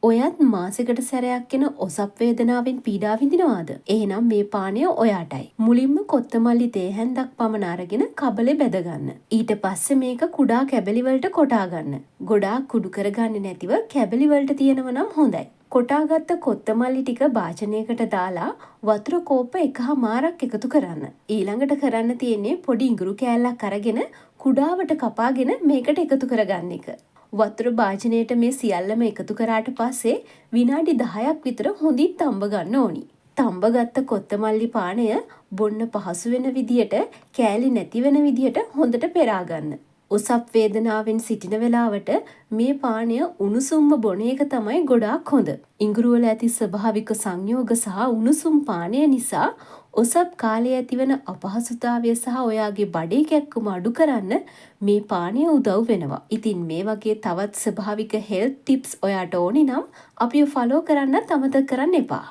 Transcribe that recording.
ඔයත් මාසෙකට සැරයක් එන ඔසප් වේදනාවෙන් පීඩා විඳිනවාද? එහෙනම් මේ පානය ඔයාටයි. මුලින්ම කොත්තමල්ලි තේ හැන්දක් පමණ අරගෙන කබලේ බැද ගන්න. ඊට පස්සේ මේක කුඩා කැබලි වලට කොටා ගන්න. ගොඩාක් කුඩු කරගන්නේ නැතිව කැබලි වලට තියෙනවා නම් හොඳයි. කොටාගත්ත කොත්තමල්ලි ටික භාජනයකට දාලා වතුර කෝප්ප 1/4ක් එකතු කරන්න. ඊළඟට කරන්න තියෙන්නේ පොඩි ඉඟුරු කෑල්ලක් අරගෙන කුඩාවට කපාගෙන මේකට එකතු කරගන්න එක. වතුර භාජනයට මේ සියල්ලම එකතු කරාට පස්සේ විනාඩි 10ක් විතර හොඳින් තඹ ගන්න ඕනි. තඹ ගත්ත කොත්තමල්ලි පානය බොන්න පහසු වෙන විදියට, කෑලි නැති වෙන විදියට හොඳට පෙරා ගන්න. ඔසප් වේදනාවෙන් සිටින වෙලාවට මේ පානය උණුසුම්ම බොන එක තමයි ගොඩාක් හොඳ. ඉඟුරු වල ඇති ස්වභාවික සංයෝග සහ උණුසුම් පානය නිසා ඔසප් කාලයේ ඇතිවන අපහසුතාවය සහ ඔයාගේ බඩේ කැක්කුම අඩු කරන්න මේ පානය උදව් වෙනවා. ඉතින් මේ වගේ තවත් ස්වභාවික හෙල්ත් ටිප්ස් ඔයාට ඕනි නම් අපිව ෆලෝ කරන්නත් අමතක කරන්න එපා.